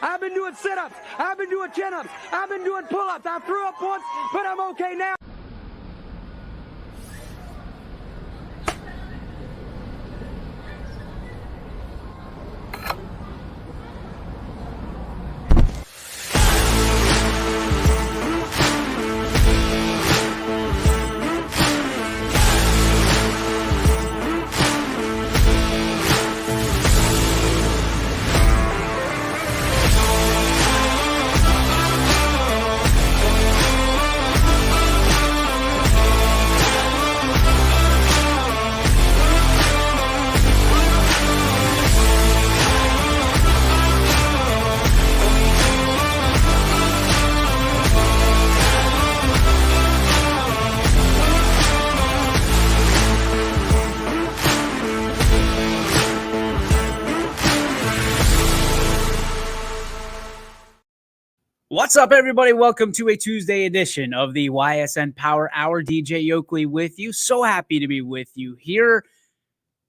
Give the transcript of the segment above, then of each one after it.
I've been doing sit-ups. I've been doing chin-ups. I've been doing pull-ups. I threw up once, but I'm okay now. What's up, everybody? Welcome to a Tuesday edition of the Ysn Power Hour. DJ Yoakley with you. So happy to be with you here,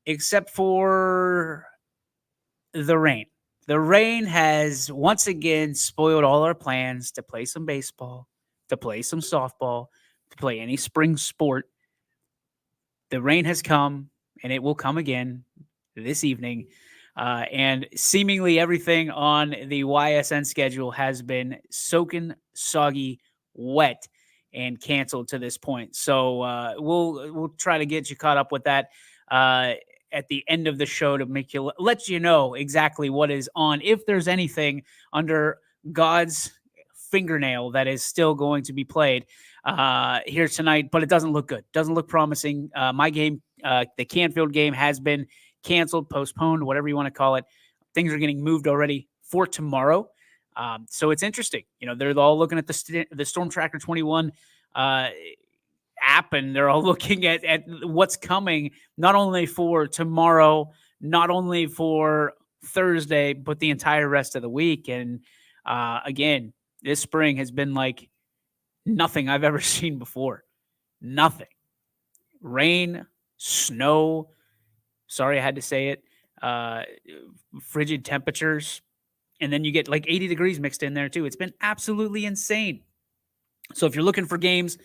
except for the rain. The rain has once again spoiled all our plans to play some baseball, to play some softball, to play any spring sport. The rain has come, and it will come again this evening. And seemingly everything on the YSN schedule has been soaking, soggy, wet, and canceled to this point. So we'll try to get you caught up with that at the end of the show to make you let you know exactly what is on, if there's anything under God's fingernail that is still going to be played here tonight. But it doesn't look good. Doesn't look promising. My game, the Canfield game, has been canceled, postponed, whatever you want to call it. Things are getting moved already for tomorrow. So it's interesting. You know, they're all looking at the Storm Tracker 21 app, and they're all looking at what's coming, not only for tomorrow, not only for Thursday, but the entire rest of the week. And again, this spring has been like nothing I've ever seen before. Nothing. Rain, snow, sorry I had to say it, frigid temperatures, and then you get like 80 degrees mixed in there too. It's been absolutely insane. So if you're looking for games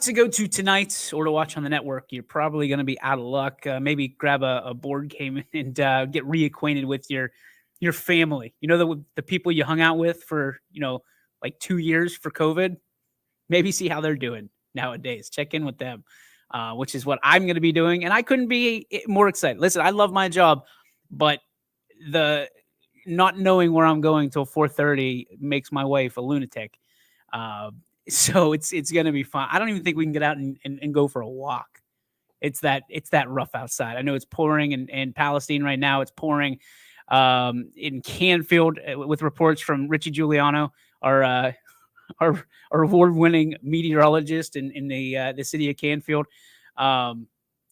to go to tonight or to watch on the network, you're probably going to be out of luck. Maybe grab a board game and get reacquainted with your family. You know, the people you hung out with for, like 2 years for COVID. Maybe see how they're doing nowadays. Check in with them. Which is what I'm going to be doing. And I couldn't be more excited. Listen, I love my job, but the not knowing where I'm going till 4:30 makes my wife a lunatic. So it's going to be fun. I don't even think we can get out and go for a walk. It's that rough outside. I know it's pouring in Palestine right now. It's pouring in Canfield with reports from Richie Giuliano, our award-winning meteorologist in the city of Canfield.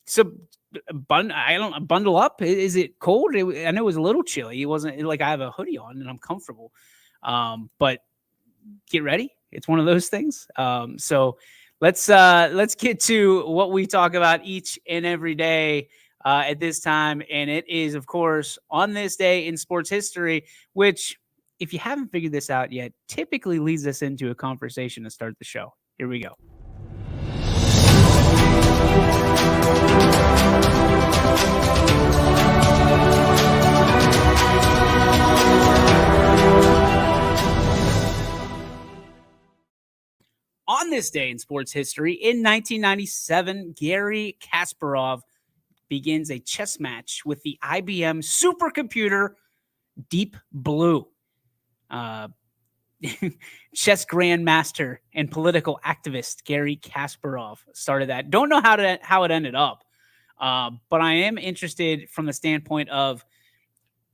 So bundle up. Is it cold? I know it was a little chilly. It wasn't like I have a hoodie on and I'm comfortable. But get ready. It's one of those things. So let's get to what we talk about each and every day at this time. And it is, of course, on this day in sports history, which, if you haven't figured this out yet, typically leads us into a conversation to start the show. Here we go. On this day in sports history, in 1997, Garry Kasparov begins a chess match with the IBM supercomputer Deep Blue. Chess grandmaster and political activist Garry Kasparov started that. Don't know how it ended up, but I am interested from the standpoint of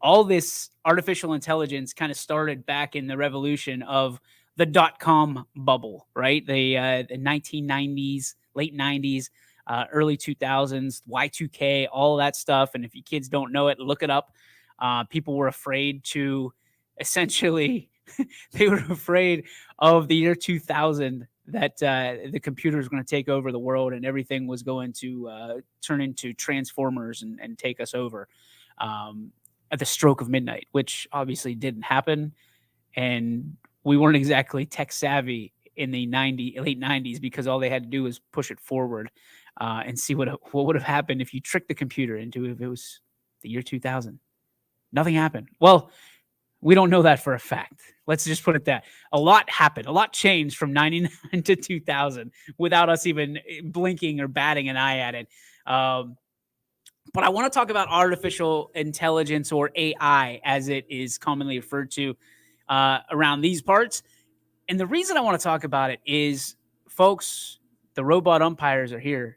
all this artificial intelligence kind of started back in the revolution of the .com bubble, right? The 1990s, late 90s, early 2000s, Y2K, all that stuff. And if you kids don't know it, look it up. People were afraid to essentially they were afraid of the year 2000 that the computer was going to take over the world and everything was going to turn into Transformers and take us over at the stroke of midnight, which obviously didn't happen. and we weren't exactly tech savvy in the late 90s, because all they had to do was push it forward and see what would have happened if you tricked the computer into if it was the year 2000. Nothing happened. Well, we don't know that for a fact. Let's just put it that. A lot happened. A lot changed from 99 to 2000 without us even blinking or batting an eye at it. But I want to talk about artificial intelligence, or AI, as it is commonly referred to around these parts. And the reason I want to talk about it is, folks, the robot umpires are here.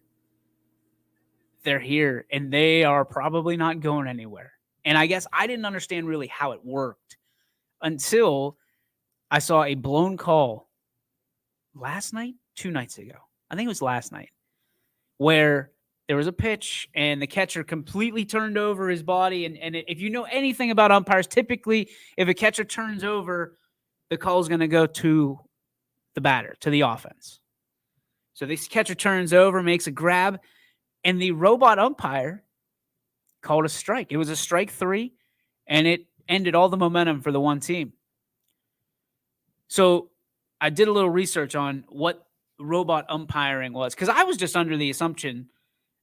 They're here, and they are probably not going anywhere. And I guess I didn't understand really how it worked until I saw a blown call last night, 2 nights ago. I think it was last night, where there was a pitch and the catcher completely turned over his body. And if you know anything about umpires, typically if a catcher turns over, the call is going to go to the batter, to the offense. So this catcher turns over, makes a grab, and the robot umpire called a strike. It was a strike 3, and it ended all the momentum for the one team. So I did a little research on what robot umpiring was, because I was just under the assumption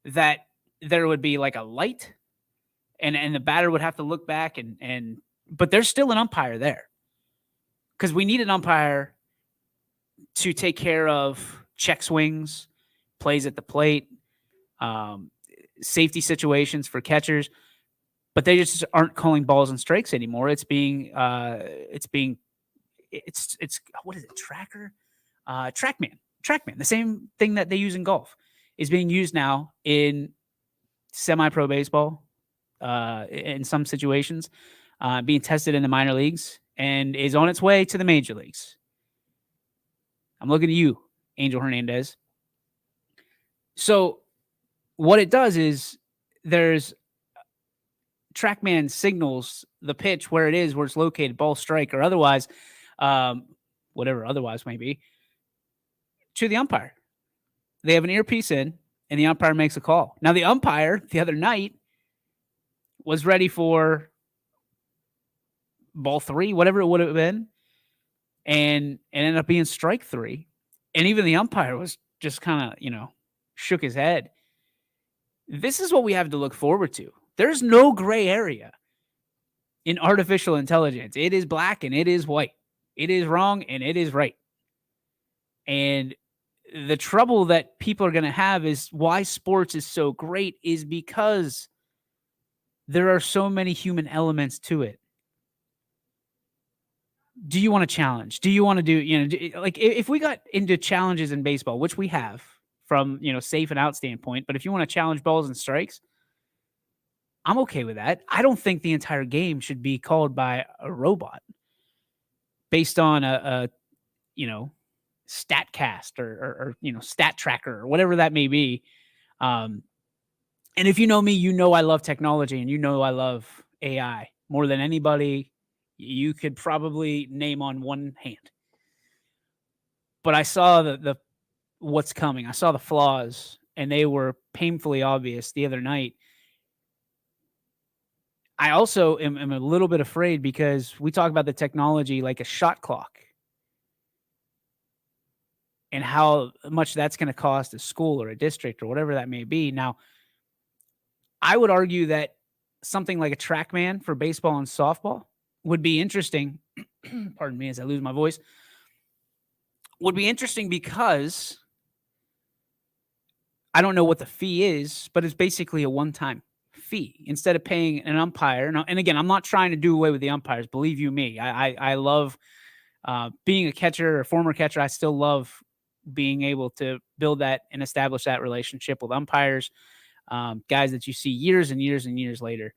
that there would be like a light and the batter would have to look back but there's still an umpire there, because we need an umpire to take care of check swings, plays at the plate, safety situations for catchers, but they just aren't calling balls and strikes anymore. It's what is it? TrackMan. The same thing that they use in golf is being used now in semi-pro baseball, in some situations, being tested in the minor leagues, and is on its way to the major leagues. I'm looking at you, Angel Hernandez. So what it does is there's TrackMan signals the pitch where it is, where it's located, ball, strike, or otherwise, whatever otherwise may be, to the umpire. They have an earpiece in, and the umpire makes a call. Now, the umpire the other night was ready for ball 3, whatever it would have been, and it ended up being strike 3. And even the umpire was just kind of, shook his head. This is what we have to look forward to. There's no gray area in artificial intelligence. It is black and it is white. It is wrong and it is right. And the trouble that people are going to have is why sports is so great is because there are so many human elements to it. Do you want to challenge? Do you want to do, like if we got into challenges in baseball, which we have from, safe and out standpoint, but if you want to challenge balls and strikes, I'm okay with that. I don't think the entire game should be called by a robot based on a StatCast or stat tracker or whatever that may be. And if you know me, I love technology, and I love AI more than anybody you could probably name on one hand. But I saw the what's coming. I saw the flaws, and they were painfully obvious the other night. I also am a little bit afraid, because we talk about the technology like a shot clock and how much that's going to cost a school or a district or whatever that may be. Now, I would argue that something like a TrackMan for baseball and softball would be interesting. Pardon me as I lose my voice. Would be interesting because I don't know what the fee is, but it's basically a one-time fee instead of paying an umpire. And again, I'm not trying to do away with the umpires. Believe you me, I love being a catcher or former catcher. I still love being able to build that and establish that relationship with umpires, guys that you see years and years and years later,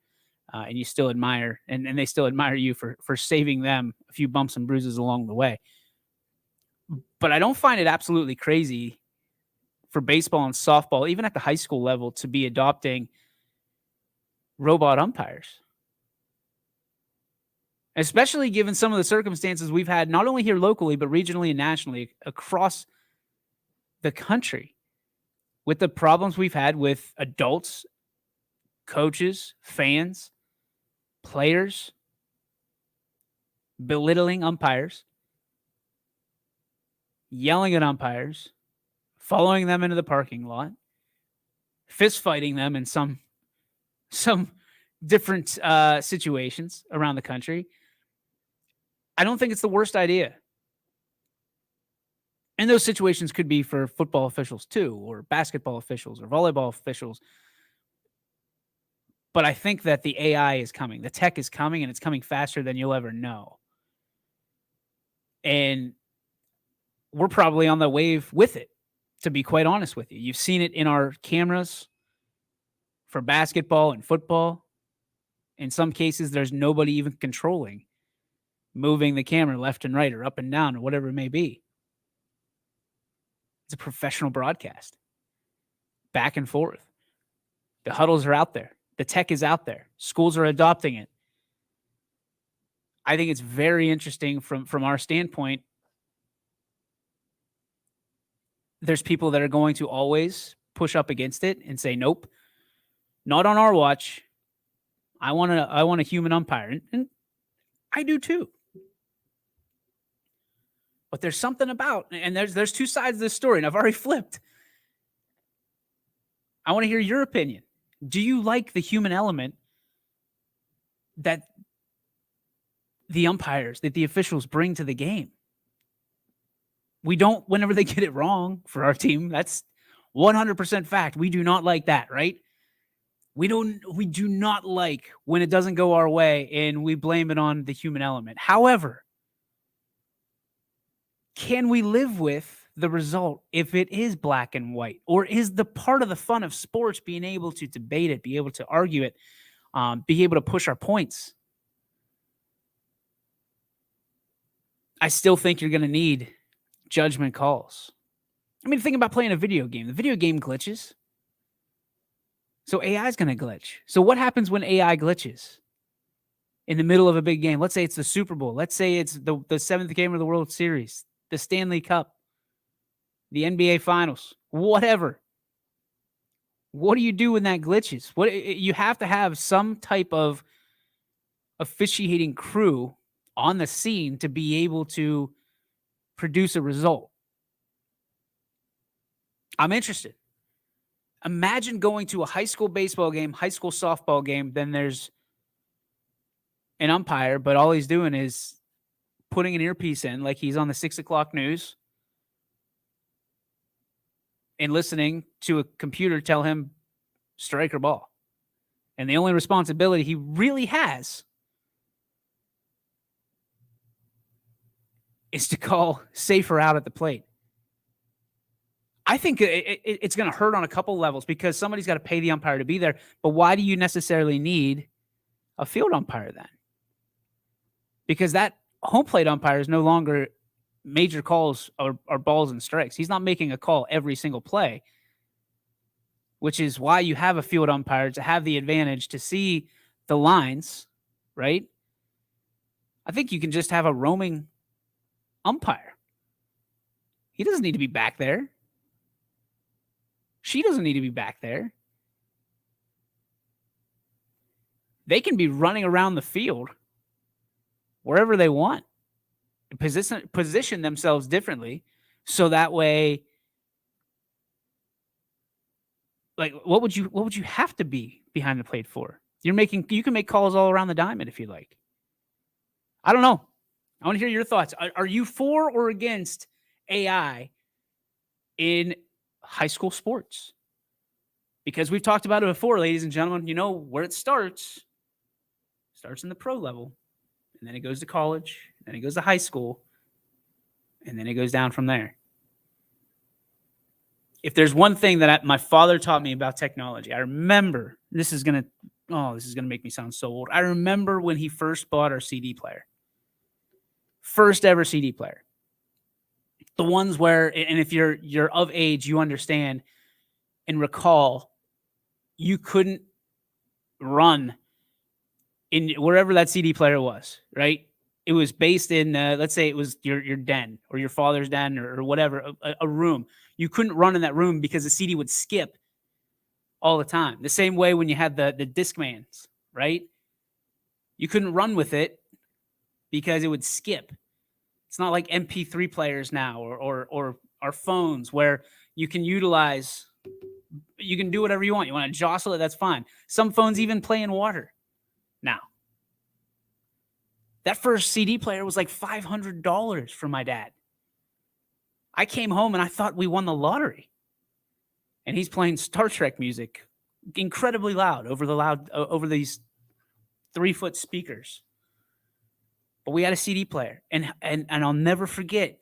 and you still admire, and they still admire you for saving them a few bumps and bruises along the way. But I don't find it absolutely crazy for baseball and softball, even at the high school level, to be adopting robot umpires, especially given some of the circumstances we've had, not only here locally, but regionally and nationally across the country, with the problems we've had with adults, coaches, fans, players belittling umpires, yelling at umpires, following them into the parking lot, fist fighting them in some different situations around the country. I don't think it's the worst idea. And those situations could be for football officials too, or basketball officials, or volleyball officials. But I think that the AI is coming. The tech is coming, and it's coming faster than you'll ever know. And we're probably on the wave with it, to be quite honest with you. You've seen it in our cameras for basketball and football. In some cases, there's nobody even controlling, moving the camera left and right or up and down or whatever it may be. It's a professional broadcast. Back and forth. The huddles are out there. The tech is out there. Schools are adopting it. I think it's very interesting from our standpoint. There's people that are going to always push up against it and say, nope, not on our watch. I want a human umpire. And I do too. But there's something about, and there's two sides of this story, and I've already flipped. I want to hear your opinion. Do you like the human element that the umpires, that the officials bring to the game? We don't, whenever they get it wrong for our team, that's 100% fact. We do not like that, right? We do not like when it doesn't go our way and we blame it on the human element. However, can we live with the result if it is black and white? Or is the part of the fun of sports being able to debate it, be able to argue it, be able to push our points? I still think you're going to need judgment calls. I mean, think about playing a video game. The video game glitches. So AI is going to glitch. So what happens when AI glitches in the middle of a big game? Let's say it's the Super Bowl. Let's say it's the seventh game of the World Series, the Stanley Cup, the NBA Finals, whatever. What do you do when that glitches? You have to have some type of officiating crew on the scene to be able to produce a result. I'm interested. Imagine going to a high school baseball game, high school softball game, then there's an umpire, but all he's doing is putting an earpiece in like he's on the 6 o'clock news and listening to a computer tell him strike or ball. And the only responsibility he really has is to call safer out at the plate. I think it's going to hurt on a couple levels because somebody's got to pay the umpire to be there. But why do you necessarily need a field umpire then? Because that home plate umpire is no longer major calls or balls and strikes. He's not making a call every single play, which is why you have a field umpire to have the advantage to see the lines, right? I think you can just have a roaming umpire. He doesn't need to be back there. She doesn't need to be back there. They can be running around the field wherever they want. Position themselves differently so that way, like, what would you have to be behind the plate for? You can make calls all around the diamond if you like. I don't know. I want to hear your thoughts. Are you for or against AI in high school sports? Because we've talked about it before, ladies and gentlemen. You know where it starts. It starts in the pro level, and then it goes to college, and then it goes to high school, and then it goes down from there. If there's one thing that my father taught me about technology, I remember, this is going to make me sound so old. I remember when he first bought our CD player. First ever CD player. The ones where, and if you're of age, you understand and recall, you couldn't run in wherever that CD player was, right? It was based in, let's say it was your den or your father's den or whatever, a room. You couldn't run in that room because the CD would skip all the time. The same way when you had the Discmans, right? You couldn't run with it because it would skip. It's not like MP3 players now or our phones where you can utilize, you can do whatever you want. You want to jostle it, that's fine. Some phones even play in water now. That first CD player was like $500 for my dad. I came home and I thought we won the lottery. And he's playing Star Trek music incredibly loud over these 3-foot speakers. But we had a CD player. And I'll never forget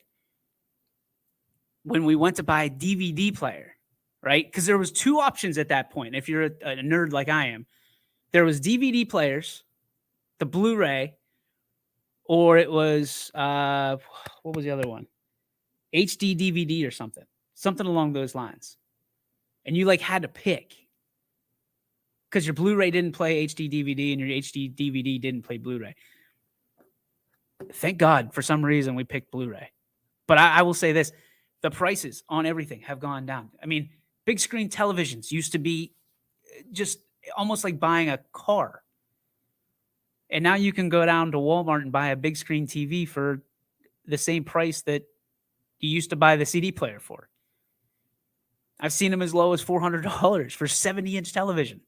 when we went to buy a DVD player, right? Because there was 2 options at that point. If you're a nerd like I am, there was DVD players, the Blu-ray, or it was, what was the other one? HD DVD or something along those lines. And you like had to pick because your Blu-ray didn't play HD DVD and your HD DVD didn't play Blu-ray. Thank God for some reason we picked Blu-ray. But I will say this, the prices on everything have gone down. I mean, big screen televisions used to be just almost like buying a car. And now you can go down to Walmart and buy a big screen TV for the same price that you used to buy the CD player for. I've seen them as low as $400 for 70-inch television.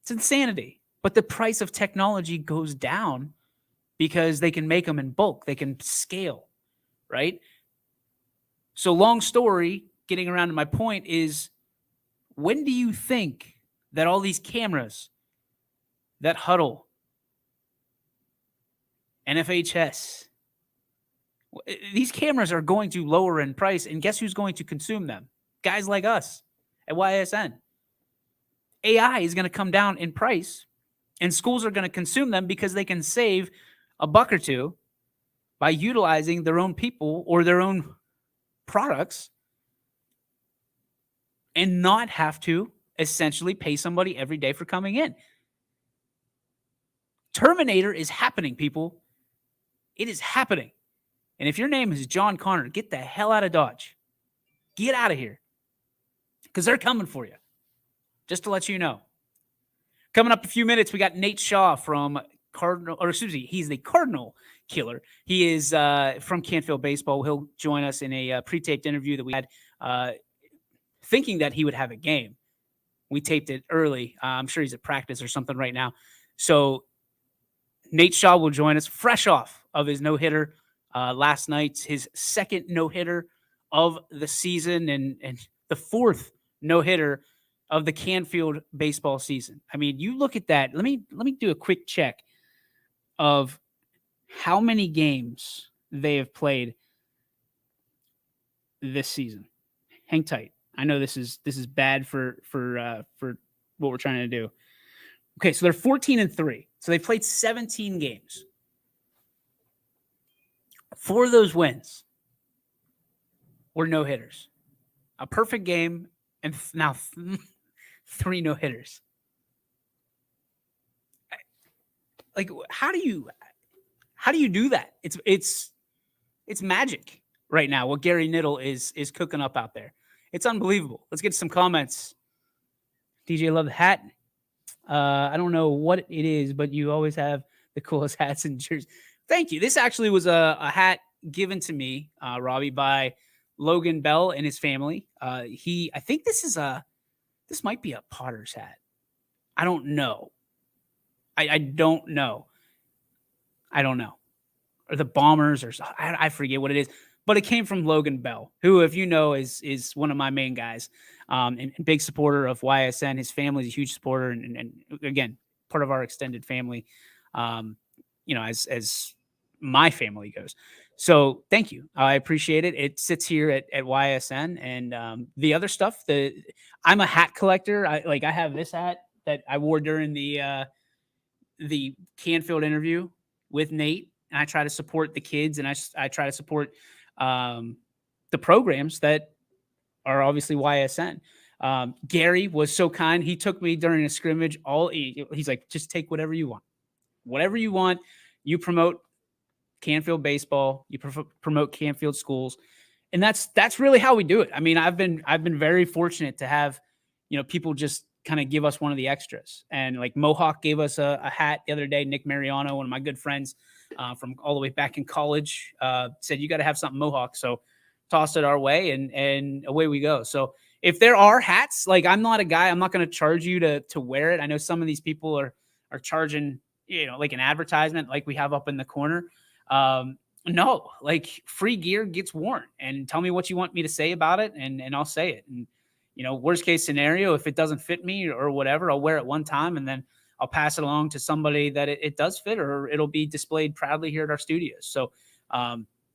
It's insanity. But the price of technology goes down because they can make them in bulk. They can scale, right? So long story, getting around to my point is, when do you think that all these cameras, that Huddle, NFHS, these cameras are going to lower in price, and guess who's going to consume them? Guys like us at YSN. AI is going to come down in price, and schools are going to consume them because they can save a buck or two by utilizing their own people or their own products and not have to essentially pay somebody every day for coming in. Terminator is happening, people. It is happening. And if your name is John Connor, get the hell out of Dodge. Get out of here. Because they're coming for you. Just to let you know. Coming up in a few minutes, we got Nate Shaw from he's the Cardinal Killer. He is from Canfield Baseball. He'll join us in a pre-taped interview that we had thinking that he would have a game. We taped it early. I'm sure he's at practice or something right now. So Nate Shaw will join us fresh off of his no-hitter last night, his second no-hitter of the season and the 4th no-hitter of the Canfield baseball season. I mean, you look at that. Let me do a quick check of how many games they have played this season. Hang tight. I know this is bad for what we're trying to do. Okay, so they're 14-3. So they played 17 games. 4 of those wins were no-hitters. A perfect game, and now 3 no-hitters. Like, how do you do that? It's magic right now what Gary Niddle is cooking up out there. It's unbelievable. Let's get some comments. DJ, love the hat. I don't know what it is, but you always have the coolest hats and jerseys. Thank you. This actually was a hat given to me, Robbie, by Logan Bell and his family. I think this might be a Potter's hat. I don't know. I don't know. Or the Bombers, or I forget what it is. But it came from Logan Bell, who, if you know, is one of my main guys, and big supporter of YSN. His family is a huge supporter, and again, part of our extended family, as my family goes. So thank you. I appreciate it. It sits here at YSN, and the other stuff, I'm a hat collector. I have this hat that I wore during the Canfield interview with Nate, and I try to support the kids, and I try to support the programs that are obviously YSN. Gary was so kind. He took me during a scrimmage. He's like, just take whatever you want. Whatever you want. You promote Canfield baseball. You promote Canfield schools. And that's really how we do it. I mean, I've been very fortunate to have, people just kind of give us one of the extras. And like Mohawk gave us a hat the other day. Nick Mariano, one of my good friends, from all the way back in college. Said, you got to have something Mohawk. So tossed it our way, and away we go. So if there are hats, like, I'm not a guy, I'm not going to charge you to wear it. I know some of these people are charging, like an advertisement, like we have up in the corner. No, like, free gear gets worn, and tell me what you want me to say about it, and I'll say it. And, worst case scenario, if it doesn't fit me or whatever, I'll wear it one time, and then I'll pass it along to somebody that it does fit, or it'll be displayed proudly here at our studios. So,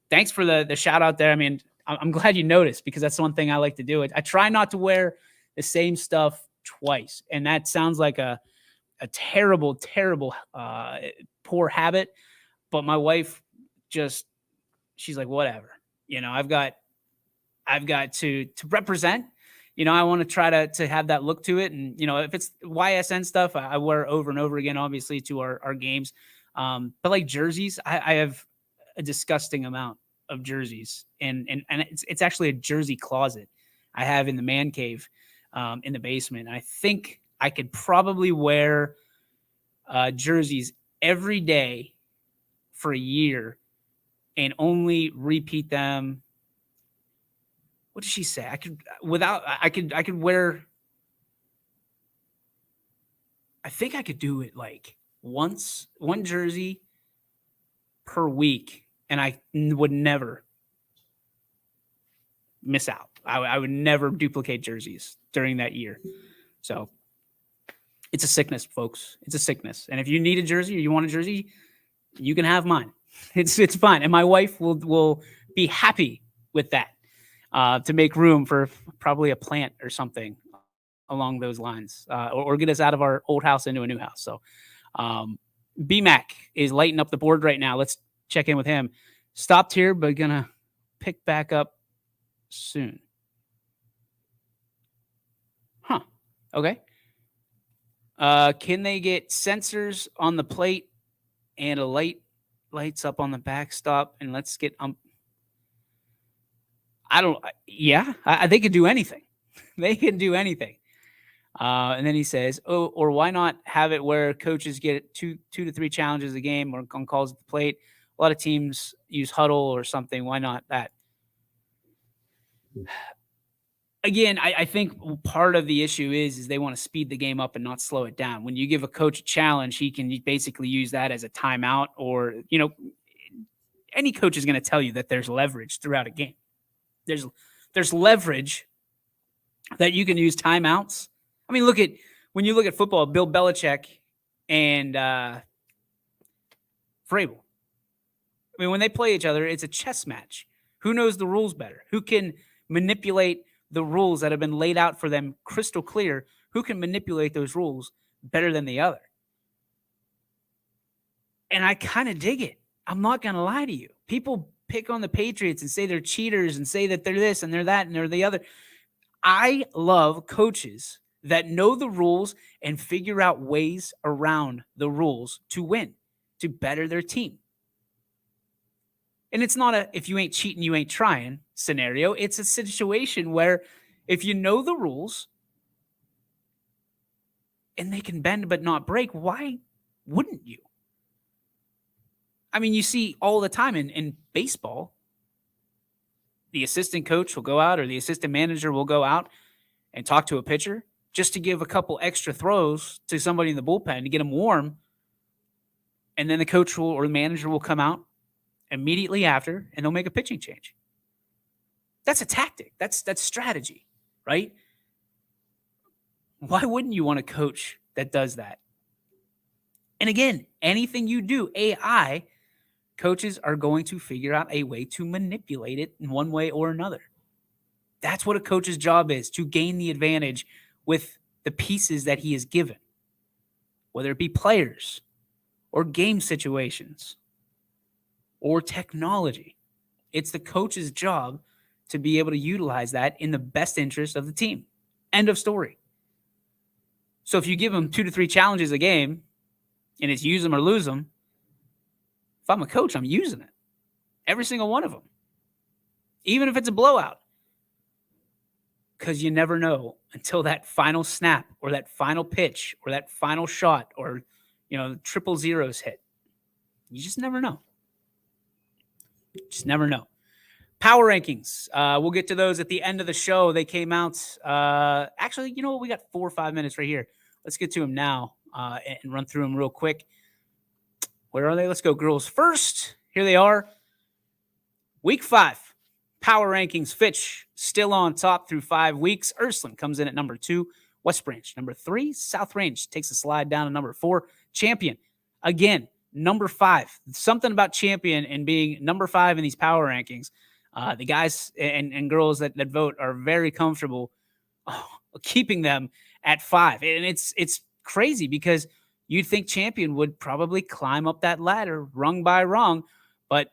thanks for the shout out there. I mean, I'm glad you noticed, because that's one thing I like to do. I try not to wear the same stuff twice. And that sounds like a terrible, terrible, poor habit. But my wife she's like, whatever, I've got to represent, I want to try to have that look to it. And, if it's YSN stuff, I wear over and over again, obviously, to our games. But like jerseys, I have a disgusting amount of jerseys, and it's actually a jersey closet I have in the man cave, in the basement. I think I could probably wear jerseys every day for a year and only repeat them. What did she say? I could wear, I think I could do it like one jersey per week, and I would never miss out. I would never duplicate jerseys during that year. So it's a sickness, folks. It's a sickness. And if you need a jersey or you want a jersey, you can have mine. It's fine. And my wife will be happy with that, to make room for probably a plant or something along those lines, or get us out of our old house into a new house. So B-Mac is lighting up the board right now. Let's check in with him. Stopped here, but gonna pick back up soon. Huh. Okay. Can they get sensors on the plate and a lights up on the backstop? And let's get they could do anything. They can do anything. And then he says, or why not have it where coaches get two to three challenges a game or on calls at the plate? A lot of teams use huddle or something. Why not that? Again, I think part of the issue is they want to speed the game up and not slow it down. When you give a coach a challenge, he can basically use that as a timeout, or, any coach is going to tell you that there's leverage throughout a game. There's leverage that you can use timeouts. I mean, when you look at football, Bill Belichick and Vrabel. I mean, when they play each other, it's a chess match. Who knows the rules better? Who can manipulate the rules that have been laid out for them crystal clear? Who can manipulate those rules better than the other? And I kind of dig it. I'm not going to lie to you. People pick on the Patriots and say they're cheaters and say that they're this and they're that and they're the other. I love coaches that know the rules and figure out ways around the rules to win, to better their team. And it's not a if you ain't cheating, you ain't trying scenario. It's a situation where if you know the rules and they can bend but not break, why wouldn't you? I mean, you see all the time in baseball, the assistant coach will go out or the assistant manager will go out and talk to a pitcher just to give a couple extra throws to somebody in the bullpen to get them warm. And then the coach or the manager will come out immediately after and they'll make a pitching change. That's a tactic. That's strategy, right? Why wouldn't you want a coach that does that? And again, anything you do, AI, coaches are going to figure out a way to manipulate it in one way or another. That's what a coach's job is, to gain the advantage with the pieces that he is given, whether it be players or game situations or technology. It's the coach's job to be able to utilize that in the best interest of the team. End of story. So if you give them 2 to 3 challenges a game and it's use them or lose them, if I'm a coach, I'm using it. Every single one of them. Even if it's a blowout. Because you never know until that final snap or that final pitch or that final shot or, the triple zeros hit. You just never know. Just never know. Power rankings. We'll get to those at the end of the show. They came out. Actually, you know what? We got 4 or 5 minutes right here. Let's get to them now and run through them real quick. Where are they? Let's go girls first. Here they are. Week 5. Power rankings. Fitch still on top through 5 weeks. Ursuline comes in at number 2. West Branch, number 3. South Range takes a slide down to number 4. Champion, again, number 5. Something about Champion and being number 5 in these power rankings. The guys and girls that vote are very comfortable keeping them at 5. And it's crazy because you'd think Champion would probably climb up that ladder rung by rung, but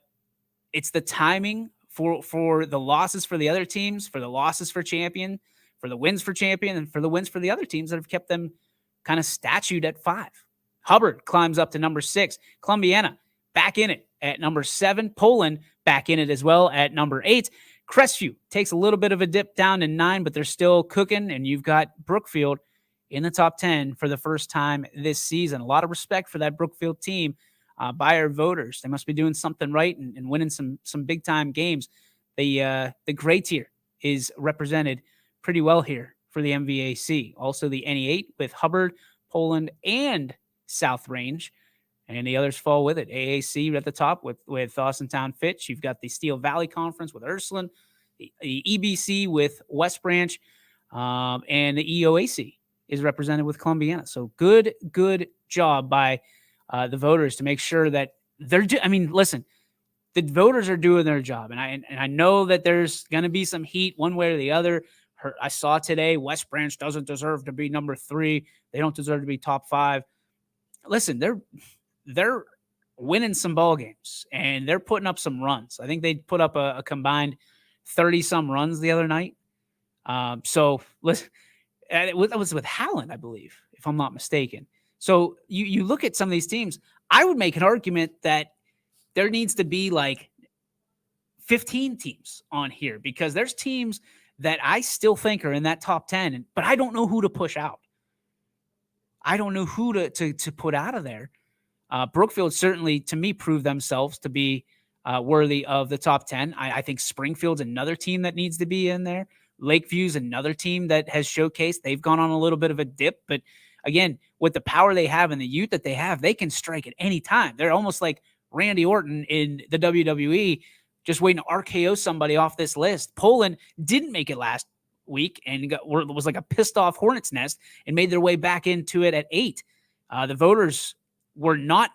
it's the timing for the losses for the other teams, for the losses for Champion, for the wins for Champion, and for the wins for the other teams that have kept them kind of statued at 5. Hubbard climbs up to number 6. Columbiana back in it at number 7. Poland back in it as well at number 8. Crestview takes a little bit of a dip down to 9, but they're still cooking, and you've got Brookfield in the top 10 for the first time this season. A lot of respect for that Brookfield team by our voters. They must be doing something right and winning some big-time games. The gray tier is represented pretty well here for the MVAC. Also the NE8 with Hubbard, Poland, and South Range. And the others fall with it. AAC at the top with Austintown Fitch. You've got the Steel Valley Conference with Ursuline, the EBC with West Branch, and the EOAC is represented with Columbiana. So good job by the voters to make sure that they're listen, the voters are doing their job. And I know that there's going to be some heat one way or the other. I saw today West Branch doesn't deserve to be number 3. They don't deserve to be top 5. Listen, they're winning some ball games and they're putting up some runs. I think they put up a combined 30-some runs the other night. So listen, it was with Howland, I believe, if I'm not mistaken. So you look at some of these teams, I would make an argument that there needs to be like 15 teams on here because there's teams that I still think are in that top 10, but I don't know who to push out. I don't know who to put out of there. Brookfield certainly, to me, proved themselves to be worthy of the top 10. I think Springfield's another team that needs to be in there. Lakeview's another team that has showcased. They've gone on a little bit of a dip, but again, with the power they have and the youth that they have, they can strike at any time. They're almost like Randy Orton in the WWE, just waiting to RKO somebody off this list. Poland didn't make it last week and was like a pissed off hornet's nest and made their way back into it at 8. The voters were not,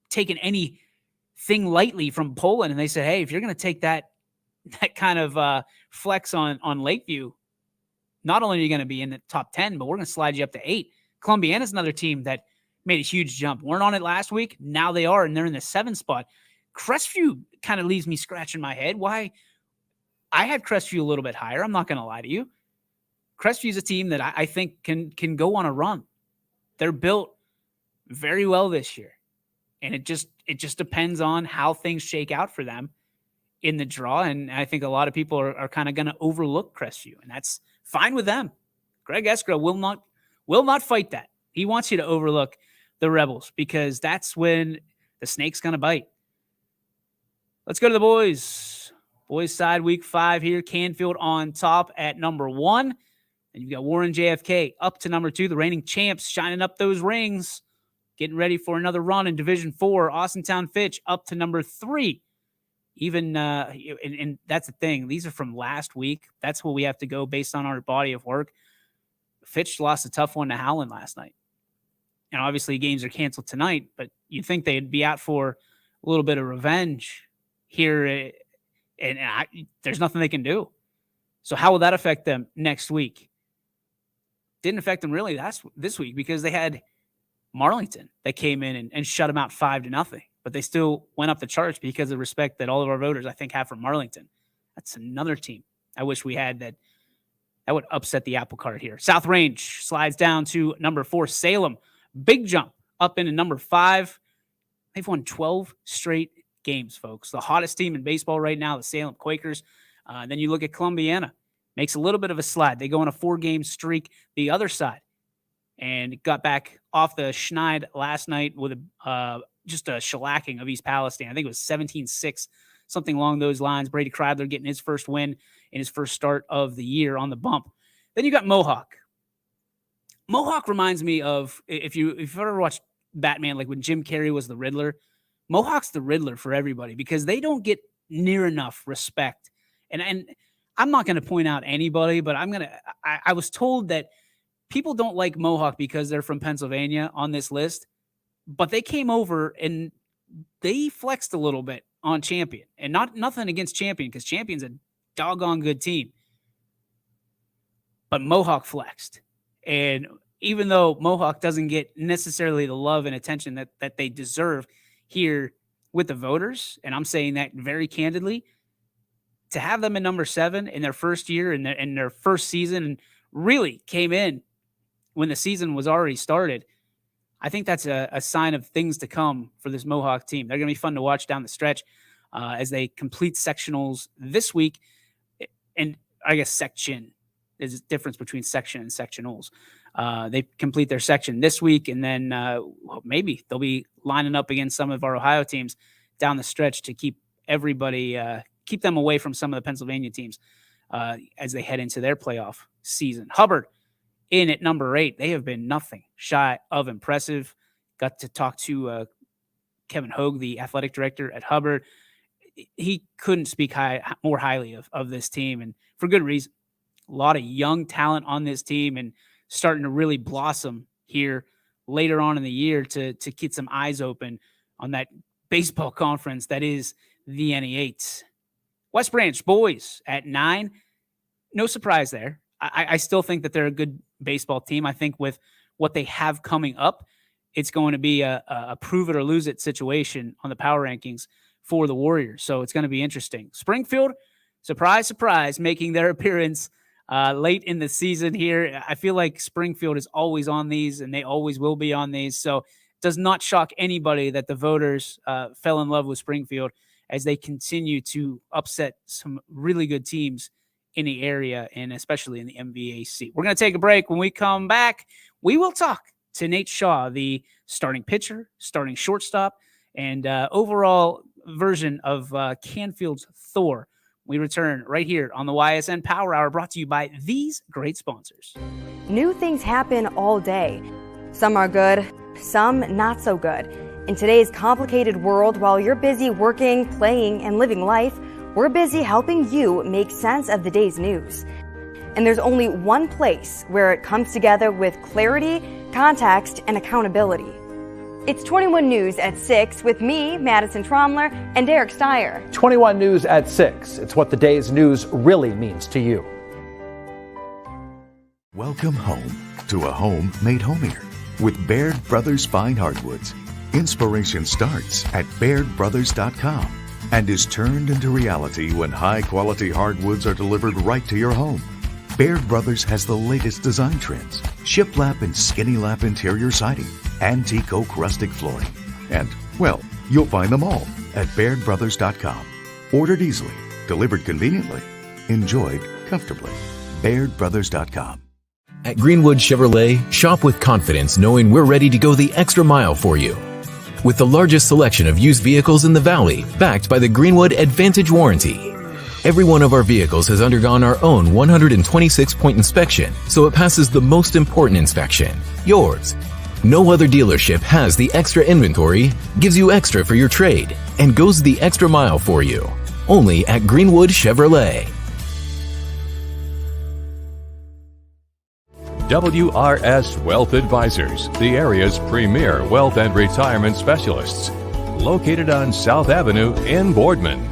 taking anything lightly from Poland, and they said, hey, if you're going to take that kind of flex on Lakeview, not only are you going to be in the top 10, but we're going to slide you up to 8. Columbiana's another team that made a huge jump. Weren't on it last week. Now they are, and they're in the 7th spot. Crestview kind of leaves me scratching my head. Why? I had Crestview a little bit higher. I'm not going to lie to you. Crestview is a team that I think can go on a run. They're built very well this year, and it just depends on how things shake out for them in the draw. And I think a lot of people are kind of going to overlook Crestview, and that's fine with them. Greg Escrow will not fight that. He wants you to overlook the Rebels because that's when the snake's going to bite. Let's go to the boys. Boys side, week 5 here. Canfield on top at number 1. And you've got Warren JFK up to number 2. The reigning champs shining up those rings. Getting ready for another run in Division 4. Austintown Fitch up to number 3. Even, and that's the thing. These are from last week. That's what we have to go based on our body of work. Fitch lost a tough one to Howland last night. And obviously games are canceled tonight, but you'd think they'd be out for a little bit of revenge here. And there's nothing they can do. So how will that affect them next week? Didn't affect them really this week because they had Marlington that came in and shut them out 5-0. But they still went up the charts because of the respect that all of our voters, I think, have for Marlington. That's another team I wish we had that would upset the apple cart here. South Range slides down to number 4. Salem, big jump up into number 5. They've won 12 straight games, folks. The hottest team in baseball right now, the Salem Quakers. Then you look at Columbiana. Makes a little bit of a slide. They go on a 4-game streak the other side and got back off the schneid last night with just a shellacking of East Palestine. I think it was 17-6, something along those lines. Brady Kreidler getting his first win in his first start of the year on the bump. Then you got Mohawk. Mohawk reminds me of, if you've ever watched Batman, like when Jim Carrey was the Riddler, Mohawk's the Riddler for everybody because they don't get near enough respect. And I'm not going to point out anybody, but I was told that people don't like Mohawk because they're from Pennsylvania on this list, but they came over and they flexed a little bit on Champion, and nothing against Champion because Champion's a doggone good team, but Mohawk flexed. And even though Mohawk doesn't get necessarily the love and attention that they deserve here with the voters, and I'm saying that very candidly, to have them in number 7 in their first year and in their first season, and really came in when the season was already started, I think that's a sign of things to come for this Mohawk team. They're going to be fun to watch down the stretch as they complete sectionals this week. And I guess section, there's a difference between section and sectionals. They complete their section this week, and then maybe they'll be lining up against some of our Ohio teams down the stretch to keep everybody, keep them away from some of the Pennsylvania teams as they head into their playoff season. Hubbard in at number 8. They have been nothing shy of impressive. Got to talk to Kevin Hogue, the athletic director at Hubbard. He couldn't speak more highly of this team, and for good reason. A lot of young talent on this team and starting to really blossom here later on in the year to get some eyes open on that baseball conference that is the NE8. West Branch boys at 9. No surprise there. I still think that they're a good baseball team. I think with what they have coming up, it's going to be a prove it or lose it situation on the power rankings for the Warriors. So it's going to be interesting. Springfield, surprise, surprise, making their appearance late in the season here. I feel like Springfield is always on these, and they always will be on these. So it does not shock anybody that the voters fell in love with Springfield as they continue to upset some really good teams in the area, and especially in the MVAC. We're going to take a break. When we come back, we will talk to Nate Shaw, the starting pitcher, starting shortstop, and overall version of Canfield's Thor. We return right here on the YSN Power Hour, brought to you by these great sponsors. New things happen all day. Some are good, some not so good. In today's complicated world, while you're busy working, playing, and living life, we're busy helping you make sense of the day's news. And there's only one place where it comes together with clarity, context, and accountability. It's 21 News at 6 with me, Madison Tromler, and Derek Steyer. 21 News at 6. It's what the day's news really means to you. Welcome home to a home made homier with Baird Brothers Fine Hardwoods. Inspiration starts at BairdBrothers.com and is turned into reality when high-quality hardwoods are delivered right to your home. Baird Brothers has the latest design trends, shiplap and skinny lap interior siding, antique oak rustic flooring, and, well, you'll find them all at BairdBrothers.com. Ordered easily, delivered conveniently, enjoyed comfortably. BairdBrothers.com. At Greenwood Chevrolet, shop with confidence knowing we're ready to go the extra mile for you. With the largest selection of used vehicles in the Valley, backed by the Greenwood Advantage Warranty. Every one of our vehicles has undergone our own 126-point inspection, so it passes the most important inspection, yours. No other dealership has the extra inventory, gives you extra for your trade, and goes the extra mile for you. Only at Greenwood Chevrolet. WRS Wealth Advisors, the area's premier wealth and retirement specialists. Located on South Avenue in Boardman.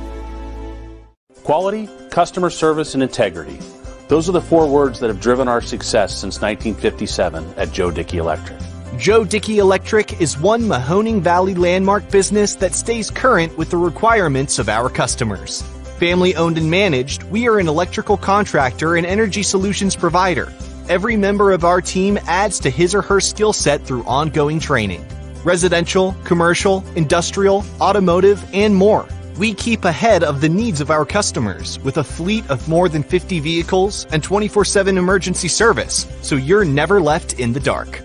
Quality, customer service, and integrity. Those are the 4 words that have driven our success since 1957 at Joe Dickey Electric. Joe Dickey Electric is one Mahoning Valley landmark business that stays current with the requirements of our customers. Family owned and managed, we are an electrical contractor and energy solutions provider. Every member of our team adds to his or her skill set through ongoing training. Residential, commercial, industrial, automotive, and more. We keep ahead of the needs of our customers with a fleet of more than 50 vehicles and 24/7 emergency service, so you're never left in the dark.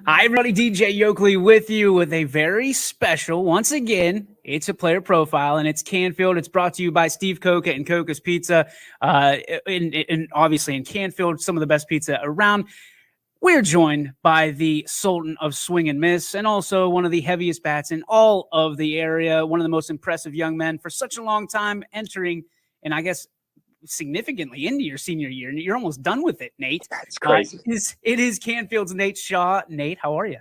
Hi, everybody. DJ Yoakley with you with a very special, once again, it's a player profile, and it's Canfield. It's brought to you by Steve Coca and Coca's Pizza. And obviously in Canfield, some of the best pizza around. We're joined by the Sultan of Swing and Miss, and also one of the heaviest bats in all of the area, one of the most impressive young men for such a long time, entering, and I guess significantly into your senior year, and you're almost done with it, Nate. That's crazy. It is Canfield's Nate Shaw. Nate, how are you?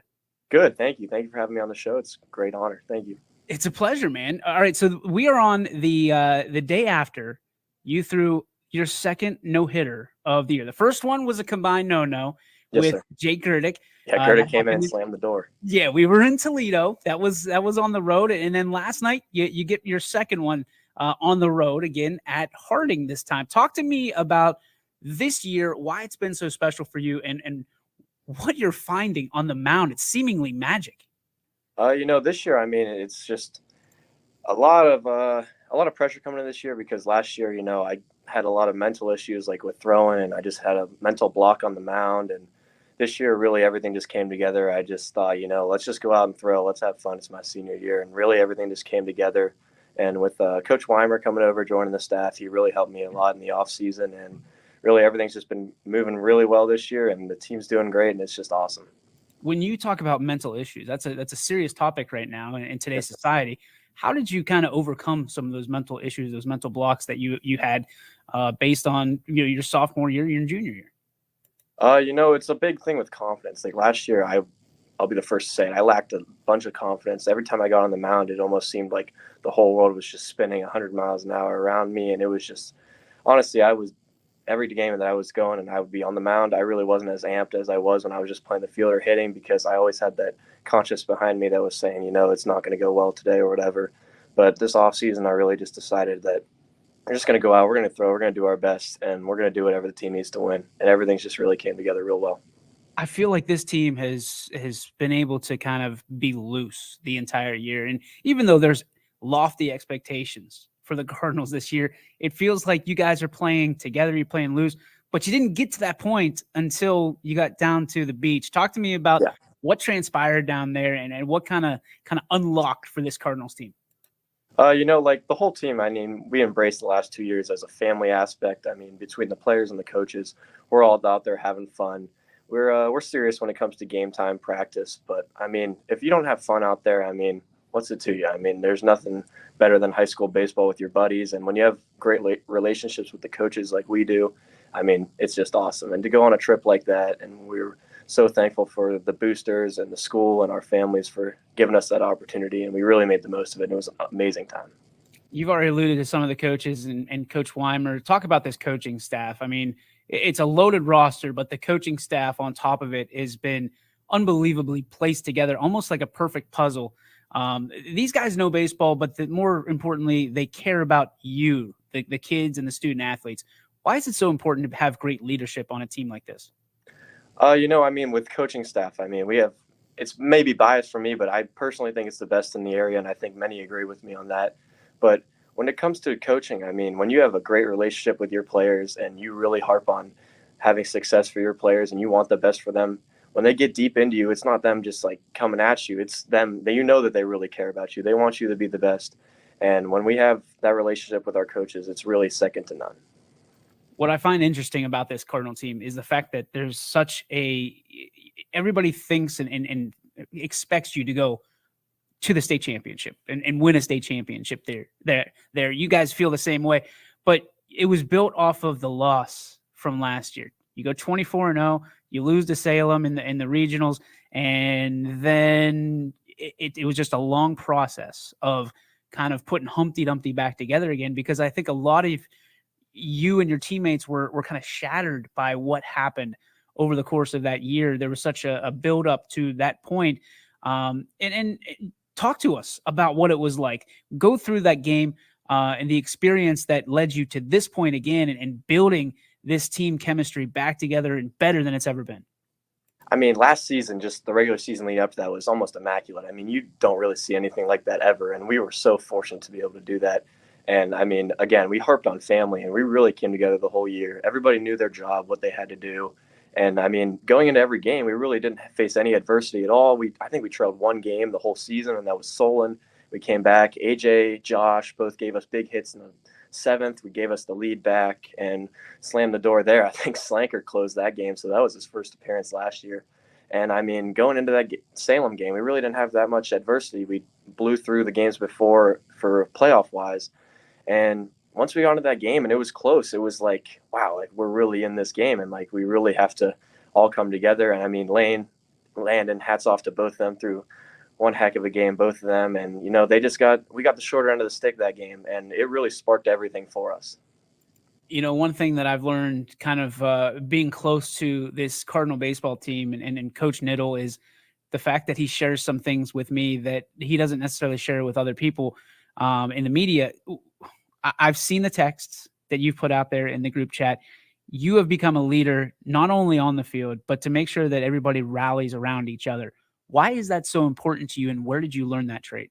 Good. Thank you. Thank you for having me on the show. It's a great honor. Thank you. It's a pleasure, man. All right, so we are on the day after you threw your second no-hitter of the year. The first one was a combined no-no with Jake Gerdick. Yeah, Gerdick came in and slammed the door. Yeah, we were in Toledo. That was on the road, and then last night you get your second one on the road again at Harding this time. Talk to me about this year, why it's been so special for you, and what you're finding on the mound. It's seemingly magic. This year, I mean, it's just a lot of pressure coming in this year because last year, I had a lot of mental issues like with throwing, and I just had a mental block on the mound. And this year, really everything just came together. I just thought, let's just go out and throw. Let's have fun. It's my senior year, and really everything just came together. And with Coach Weimer coming over, joining the staff, he really helped me a lot in the off season. And really, everything's just been moving really well this year, and the team's doing great, and it's just awesome. When you talk about mental issues, that's a serious topic right now in today's society. How did you kind of overcome some of those mental issues, those mental blocks that you had based on your sophomore year, your junior year? It's a big thing with confidence. Like last year, I'll be the first to say it. I lacked a bunch of confidence. Every time I got on the mound, it almost seemed like the whole world was just spinning 100 miles an hour around me. And it was just, honestly, every game that I was going and I would be on the mound, I really wasn't as amped as I was when I was just playing the field or hitting, because I always had that conscience behind me that was saying, it's not going to go well today or whatever. But this offseason, I really just decided that we're just going to go out, we're going to throw, we're going to do our best, and we're going to do whatever the team needs to win. And everything's just really came together real well. I feel like this team has been able to kind of be loose the entire year. And even though there's lofty expectations for the Cardinals this year, it feels like you guys are playing together, you're playing loose, but you didn't get to that point until you got down to the beach. Talk to me about what transpired down there and what kind of unlocked for this Cardinals team. Like the whole team, I mean, we embraced the last 2 years as a family aspect. I mean, between the players and the coaches, we're all out there having fun. We're serious when it comes to game time practice. But, I mean, if you don't have fun out there, I mean, what's it to you? I mean, there's nothing better than high school baseball with your buddies. And when you have great relationships with the coaches like we do, I mean, it's just awesome. And to go on a trip like that, and we're so thankful for the boosters and the school and our families for giving us that opportunity. And we really made the most of it. And it was an amazing time. You've already alluded to some of the coaches and Coach Weimer. Talk about this coaching staff. I mean, it's a loaded roster, but the coaching staff on top of it has been unbelievably placed together, almost like a perfect puzzle. These guys know baseball, but more importantly, they care about you, the kids and the student athletes. Why is it so important to have great leadership on a team like this? I mean, with coaching staff, I mean, it's maybe biased for me, but I personally think it's the best in the area, and I think many agree with me on that. But when it comes to coaching, I mean, when you have a great relationship with your players and you really harp on having success for your players and you want the best for them, when they get deep into you, it's not them just like coming at you. It's them that that they really care about you. They want you to be the best. And when we have that relationship with our coaches, it's really second to none. What I find interesting about this Cardinal team is the fact that there's everybody thinks and expects you to go to the state championship and win a state championship there. You guys feel the same way, but it was built off of the loss from last year. You go 24-0, you lose to Salem in the regionals, and then it was just a long process of kind of putting Humpty Dumpty back together again, because I think a lot of you and your teammates were kind of shattered by what happened over the course of that year. There was such a build up to that point. And talk to us about what it was like. Go through that game and the experience that led you to this point again and building this team chemistry back together and better than it's ever been. I mean, last season, just the regular season leading up to that was almost immaculate. I mean, you don't really see anything like that ever. And we were so fortunate to be able to do that. And I mean, again, we harped on family and we really came together the whole year. Everybody knew their job, what they had to do. And I mean, going into every game, we really didn't face any adversity at all. I think we trailed one game the whole season, and that was Solon. We came back. AJ, Josh both gave us big hits in the 7th. We gave us the lead back and slammed the door there. I think Slanker closed that game, so that was his first appearance last year. And I mean, going into that Salem game, we really didn't have that much adversity. We blew through the games before for playoff-wise. And once we got into that game and it was close, it was like, wow, like we're really in this game, and like we really have to all come together. And I mean, Lane, Landon, hats off to both of them through one heck of a game, both of them. And, you know, we got the shorter end of the stick that game, and it really sparked everything for us. You know, one thing that I've learned kind of being close to this Cardinal baseball team and Coach Niddle is the fact that he shares some things with me that he doesn't necessarily share with other people in the media. I've seen the texts that you've put out there in the group chat. You have become a leader, not only on the field, but to make sure that everybody rallies around each other. Why is that so important to you, and where did you learn that trait?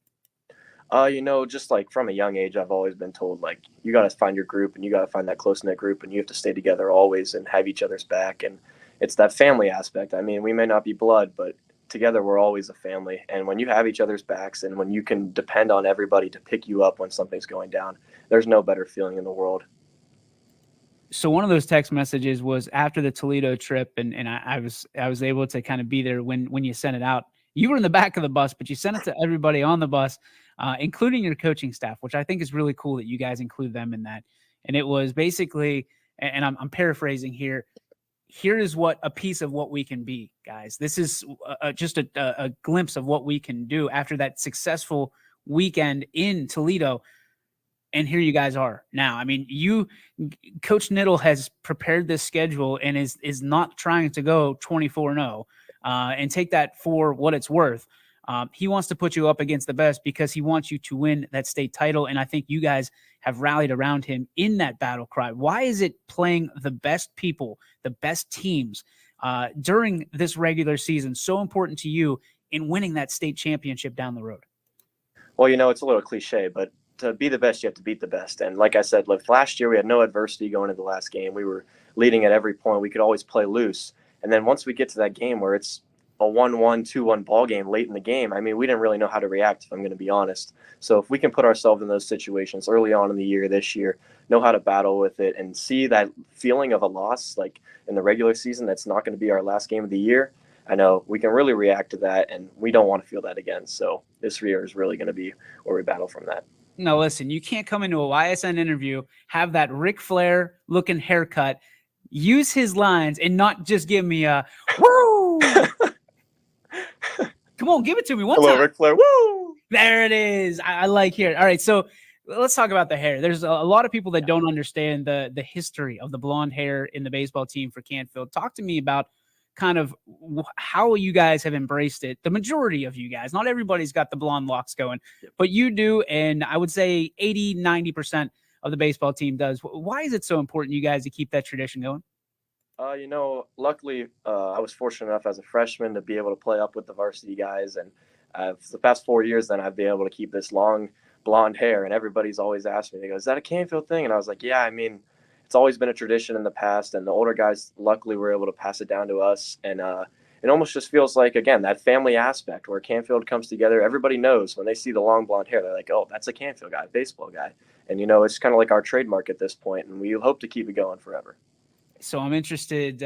You know, just like from a young age, I've always been told, like, you got to find your group and you got to find that close-knit group, and you have to stay together always and have each other's back. And it's that family aspect. I mean, we may not be blood, but together we're always a family. And when you have each other's backs and when you can depend on everybody to pick you up when something's going down, there's no better feeling in the world. So one of those text messages was after the Toledo trip, and I was able to kind of be there when you sent it out. You were in the back of the bus, but you sent it to everybody on the bus, including your coaching staff, which I think is really cool that you guys include them in that. And it was basically, and I'm paraphrasing here, here is what a piece of what we can be, guys. This is just a glimpse of what we can do after that successful weekend in Toledo. And here you guys are now. I mean, Coach Niddle has prepared this schedule and is not trying to go 24-0 and take that for what it's worth. He wants to put you up against the best because he wants you to win that state title. And I think you guys have rallied around him in that battle cry. Why is it playing the best people, the best teams during this regular season so important to you in winning that state championship down the road? Well, you know, it's a little cliche, but to be the best, you have to beat the best. And like I said, last year we had no adversity going into the last game. We were leading at every point. We could always play loose. And then once we get to that game where it's a 1-1, 2-1 ball game late in the game, I mean, we didn't really know how to react, if I'm going to be honest. So if we can put ourselves in those situations early on in the year, this year, know how to battle with it and see that feeling of a loss, like in the regular season, that's not going to be our last game of the year, I know we can really react to that, and we don't want to feel that again. So this year is really going to be where we battle from that. No, listen, you can't come into a YSN interview, have that Ric Flair looking haircut, use his lines, and not just give me a woo. Come on, give it to me one time. Ric Flair, woo. There it is. I like hearing. All right, so let's talk about the hair. There's a lot of people that don't understand the history of the blonde hair in the baseball team for Canfield. Talk to me about kind of how you guys have embraced it. The majority of you guys, not everybody's got the blonde locks going, but you do. And I would say 80-90% of the baseball team does. Why is it so important, you guys, to keep that tradition going? You know, luckily I was fortunate enough as a freshman to be able to play up with the varsity guys. And for the past 4 years, then I've been able to keep this long blonde hair. And everybody's always asked me, they go, is that a Canfield thing? And I was like, yeah, I mean, it's always been a tradition in the past, and the older guys luckily were able to pass it down to us. And it almost just feels like, again, that family aspect where Canfield comes together. Everybody knows when they see the long blonde hair, they're like, oh, that's a Canfield guy, baseball guy. And, you know, it's kind of like our trademark at this point, and we hope to keep it going forever. So I'm interested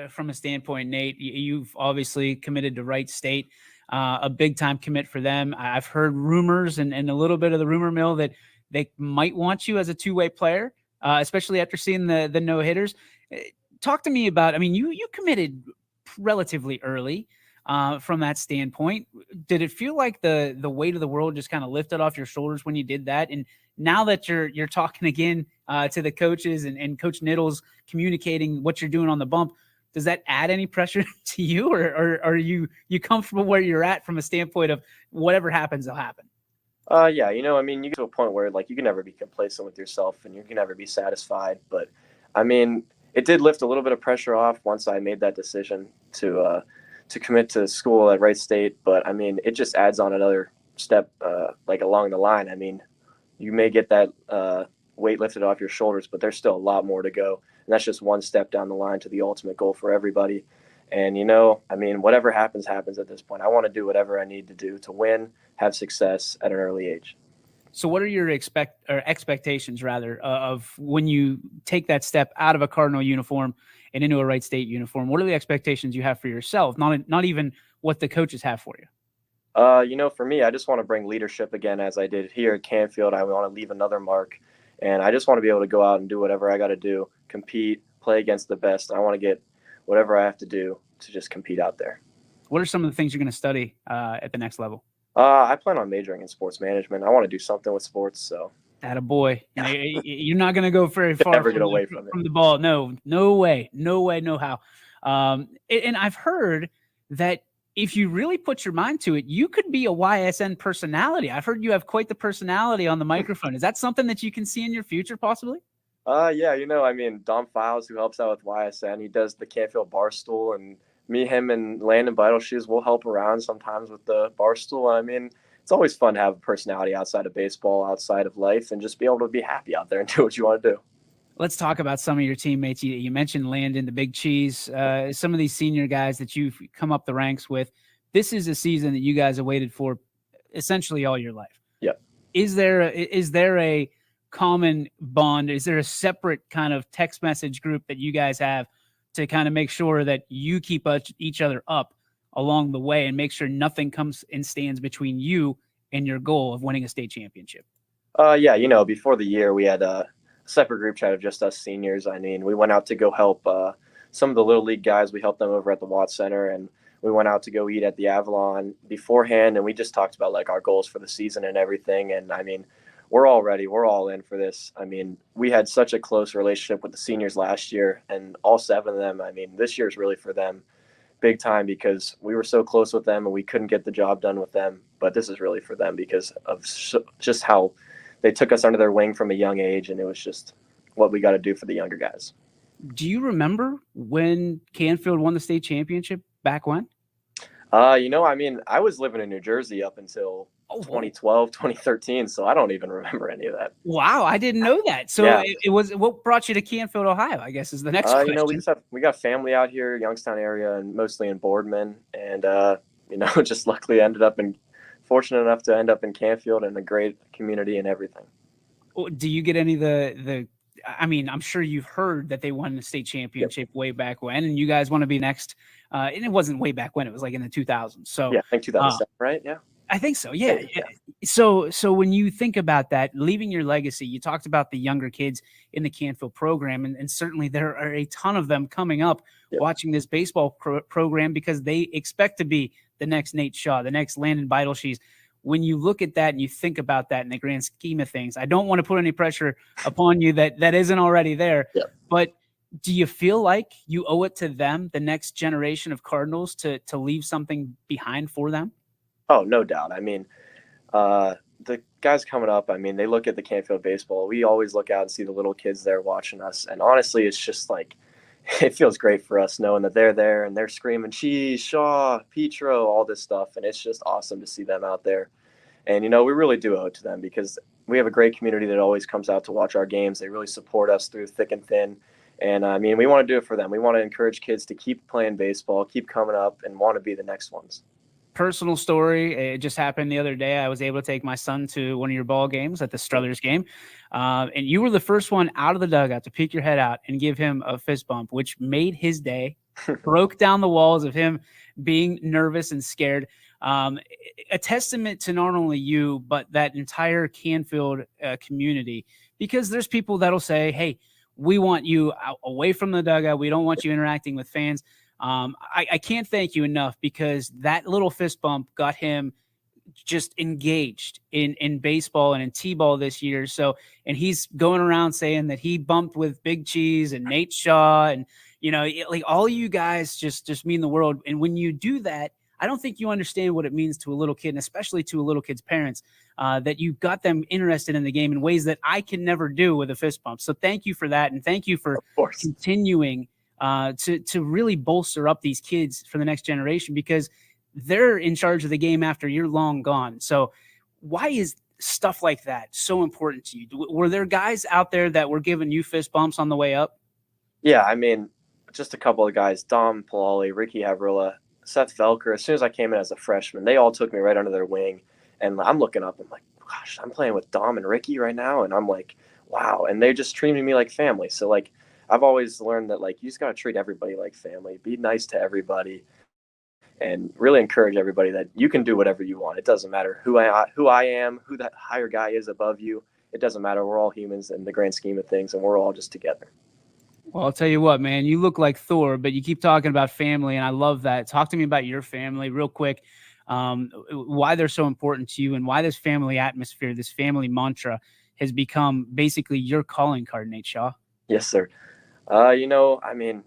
from a standpoint, Nate, you've obviously committed to Wright State, a big time commit for them. I've heard rumors and a little bit of the rumor mill that they might want you as a two-way player. Especially after seeing the no-hitters. Talk to me about, I mean, you committed relatively early from that standpoint. Did it feel like the weight of the world just kind of lifted off your shoulders when you did that? And now that you're talking again to the coaches and Coach Niddle's communicating what you're doing on the bump, does that add any pressure to you, or are you comfortable where you're at from a standpoint of whatever happens, will happen? Yeah, you know, I mean, you get to a point where, like, you can never be complacent with yourself and you can never be satisfied. But, I mean, it did lift a little bit of pressure off once I made that decision to commit to school at Wright State. But, I mean, it just adds on another step, like, along the line. I mean, you may get that weight lifted off your shoulders, but there's still a lot more to go. And that's just one step down the line to the ultimate goal for everybody. And, I mean, whatever happens at this point. I want to do whatever I need to do to win, have success at an early age. So what are your expectations rather of when you take that step out of a Cardinal uniform and into a Wright State uniform? What are the expectations you have for yourself? Not even what the coaches have for you. For me, I just want to bring leadership again, as I did here at Canfield. I want to leave another mark, and I just want to be able to go out and do whatever I got to do, compete, play against the best. I want to get whatever I have to do to just compete out there. What are some of the things you're going to study at the next level? I plan on majoring in sports management. I want to do something with sports. So, attaboy. You're not going to go very far never get away from the ball. No way, no how. And I've heard that if you really put your mind to it, you could be a YSN personality. I've heard you have quite the personality on the microphone. Is that something that you can see in your future, possibly? Yeah, I mean, Dom Files, who helps out with YSN, he does the Canfield Barstool, and him, and Landon Beidelshoes will help around sometimes with the Barstool. I mean, it's always fun to have a personality outside of baseball, outside of life, and just be able to be happy out there and do what you want to do. Let's talk about some of your teammates. You mentioned Landon, the Big Cheese, some of these senior guys that you've come up the ranks with. This is a season that you guys have waited for essentially all your life. Yep. Is there a common bond? Is there a separate kind of text message group that you guys have to kind of make sure that you keep each other up along the way and make sure nothing comes and stands between you and your goal of winning a state championship? Yeah, before the year, we had a separate group chat of just us seniors. I mean, we went out to go help some of the Little League guys. We helped them over at the Watts Center, and we went out to go eat at the Avalon beforehand, and we just talked about like our goals for the season and everything. And I mean, we're all ready. We're all in for this. I mean, we had such a close relationship with the seniors last year, and all 7 of them. I mean, this year is really for them big time because we were so close with them and we couldn't get the job done with them. But this is really for them because of just how they took us under their wing from a young age, and it was just what we got to do for the younger guys. Do you remember when Canfield won the state championship back when? I mean, I was living in New Jersey up until 2012, 2013, so I don't even remember any of that. Wow, I didn't know that. So yeah. It was what brought you to Canfield, Ohio, I guess is the next question. We got family out here, Youngstown area, and mostly in Boardman, and just luckily fortunate enough to end up in Canfield and a great community and everything. Do you get any of the I mean, I'm sure you've heard that they won the state championship way back when, and you guys want to be next. And it wasn't way back when; it was like in the 2000s. So yeah, I think 2007, right? Yeah, I think so. Yeah. So when you think about that, leaving your legacy, you talked about the younger kids in the Canfield program, and certainly there are a ton of them coming up watching this baseball program because they expect to be the next Nate Shaw, the next Landon Beidelshoes. When you look at that and you think about that in the grand scheme of things, I don't want to put any pressure upon you that isn't already there. Yeah. But do you feel like you owe it to them, the next generation of Cardinals, to leave something behind for them? Oh, no doubt. I mean, the guys coming up, I mean, they look at the Canfield baseball. We always look out and see the little kids there watching us. And honestly, it's just like, it feels great for us knowing that they're there and they're screaming Cheese, Shaw, Petro, all this stuff. And it's just awesome to see them out there. And, we really do owe it to them because we have a great community that always comes out to watch our games. They really support us through thick and thin. And, I mean, we want to do it for them. We want to encourage kids to keep playing baseball, keep coming up, and want to be the next ones. Personal story. It just happened the other day. I was able to take my son to one of your ball games at the Struthers game. And you were the first one out of the dugout to peek your head out and give him a fist bump, which made his day, broke down the walls of him being nervous and scared. A testament to not only you, but that entire Canfield community, because there's people that'll say, hey, we want you away from the dugout. We don't want you interacting with fans. I can't thank you enough because that little fist bump got him just engaged in baseball and in T-ball this year. So, and he's going around saying that he bumped with Big Cheese and Nate Shaw and, like all you guys just mean the world. And when you do that, I don't think you understand what it means to a little kid, and especially to a little kid's parents, that you've got them interested in the game in ways that I can never do with a fist bump. So thank you for that. And thank you for continuing to really bolster up these kids for the next generation because they're in charge of the game after you're long gone. So why is stuff like that so important to you? Were there guys out there that were giving you fist bumps on the way up? Yeah, I mean, just a couple of guys, Dom Palali, Ricky Havrilla, Seth Velker. As soon as I came in as a freshman, they all took me right under their wing. And I'm looking up, I'm like, gosh, I'm playing with Dom and Ricky right now. And I'm like, wow. And they're just treating me like family. So, like, I've always learned that, like, you just got to treat everybody like family, be nice to everybody, and really encourage everybody that you can do whatever you want. It doesn't matter who I am, who that higher guy is above you. It doesn't matter. We're all humans in the grand scheme of things, and we're all just together. Well, I'll tell you what, man, you look like Thor, but you keep talking about family, and I love that. Talk to me about your family real quick, why they're so important to you and why this family atmosphere, this family mantra has become basically your calling card, Nate Shaw. Yes, sir. I mean,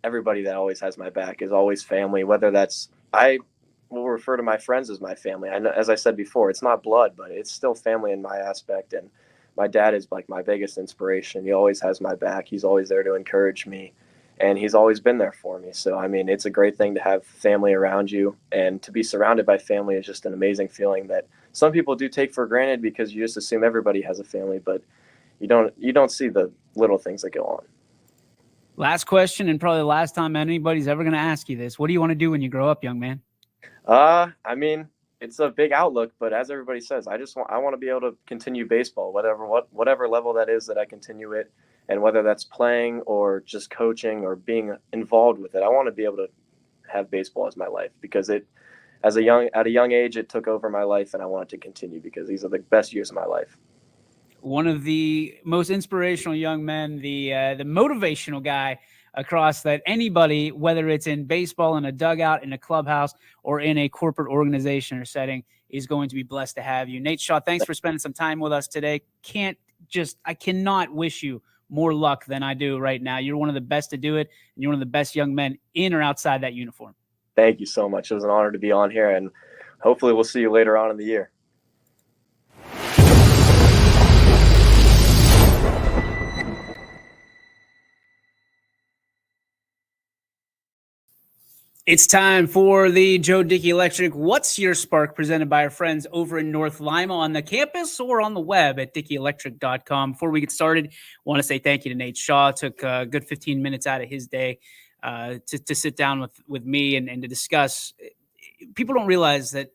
everybody that always has my back is always family, whether that's I will refer to my friends as my family. I know, as I said before, it's not blood, but it's still family in my aspect. And my dad is like my biggest inspiration. He always has my back. He's always there to encourage me, and he's always been there for me. So, I mean, it's a great thing to have family around you, and to be surrounded by family is just an amazing feeling that some people do take for granted because you just assume everybody has a family, but you don't see the little things that go on. Last question, and probably the last time anybody's ever going to ask you this. What do you want to do when you grow up, young man? I mean, it's a big outlook, but as everybody says, I want to be able to continue baseball, whatever level that is that I continue it, and whether that's playing or just coaching or being involved with it. I want to be able to have baseball as my life because at a young age it took over my life, and I want it to continue because these are the best years of my life. One of the most inspirational young men, the motivational guy across that anybody, whether it's in baseball, in a dugout, in a clubhouse, or in a corporate organization or setting, is going to be blessed to have you. Nate Shaw, thanks for spending some time with us today. I cannot wish you more luck than I do right now. You're one of the best to do it, and you're one of the best young men in or outside that uniform. Thank you so much. It was an honor to be on here, and hopefully we'll see you later on in the year. It's time for the Joe Dickey Electric What's Your Spark, presented by our friends over in North Lima on the campus or on the web at DickeyElectric.com. Before we get started, I want to say thank you to Nate Shaw. Took a good 15 minutes out of his day to sit down with me and to discuss. People don't realize that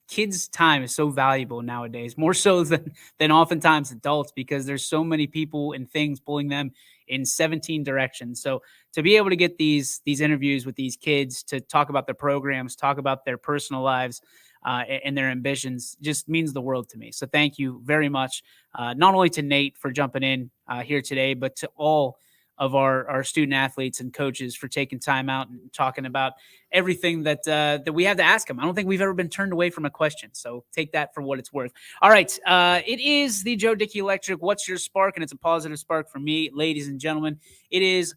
kids' time is so valuable nowadays, more so than oftentimes adults, because there's so many people and things pulling them in 17 directions. So to be able to get these interviews with these kids to talk about their programs, talk about their personal lives and their ambitions just means the world to me. So thank you very much, not only to Nate for jumping in here today, but to all of our student athletes and coaches for taking time out and talking about everything that we have to ask them. I don't think we've ever been turned away from a question, so take that for what it's worth. All right, it is the Joe Dickey Electric What's Your Spark? And it's a positive spark for me, ladies and gentlemen. It is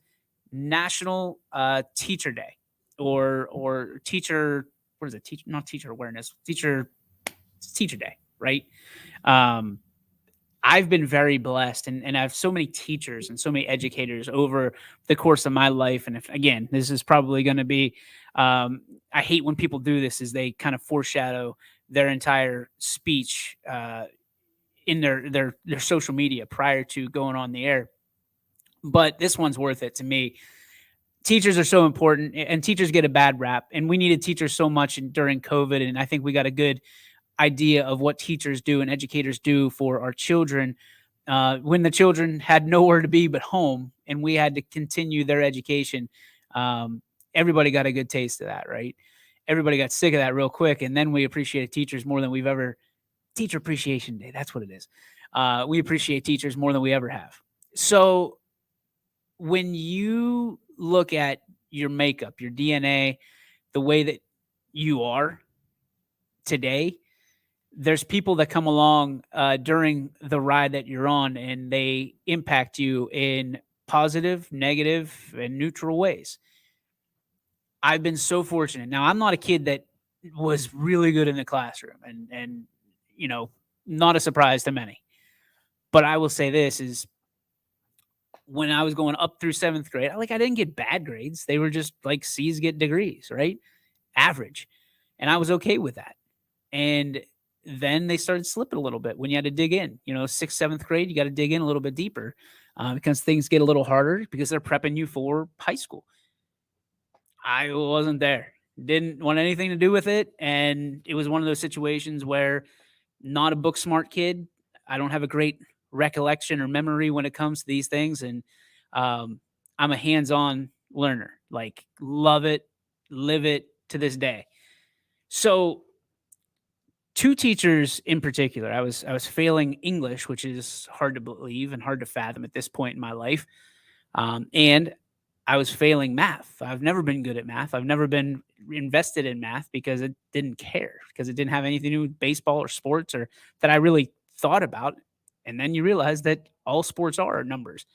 National Teacher Day, or teacher. What is it? Not teacher awareness. Teacher Day, right? I've been very blessed, and I have so many teachers and so many educators over the course of my life. And again, this is probably going to be, I hate when people do this, is they kind of foreshadow their entire speech in their social media prior to going on the air. But this one's worth it to me. Teachers are so important, and teachers get a bad rap, and we needed teachers so much during COVID. And I think we got a good idea of what teachers do and educators do for our children when the children had nowhere to be but home, and we had to continue their education. Everybody got a good taste of that, right? Everybody got sick of that real quick, and then we appreciated teachers more than we've ever. Teacher Appreciation Day, that's what it is. We appreciate teachers more than we ever have. So when you look at your makeup, your DNA, the way that you are today, there's people that come along during the ride that you're on, and they impact you in positive, negative, and neutral ways. I've been so fortunate. Now, I'm not a kid that was really good in the classroom, and you know, not a surprise to many. But I will say this is, when I was going up through 7th grade, I didn't get bad grades. They were just like C's get degrees, right? Average. And I was okay with that. And then they started slipping a little bit when you had to dig in. 6th, 7th grade, you got to dig in a little bit deeper because things get a little harder because they're prepping you for high school. I wasn't there. Didn't want anything to do with it. And it was one of those situations where not a book smart kid. I don't have a great recollection or memory when it comes to these things. And I'm a hands-on learner, like love it, live it to this day. So 2 teachers in particular, I was failing English, which is hard to believe and hard to fathom at this point in my life. And I was failing math. I've never been good at math. I've never been invested in math because it didn't care, because it didn't have anything to do with baseball or sports or that I really thought about. And then you realize that all sports are numbers.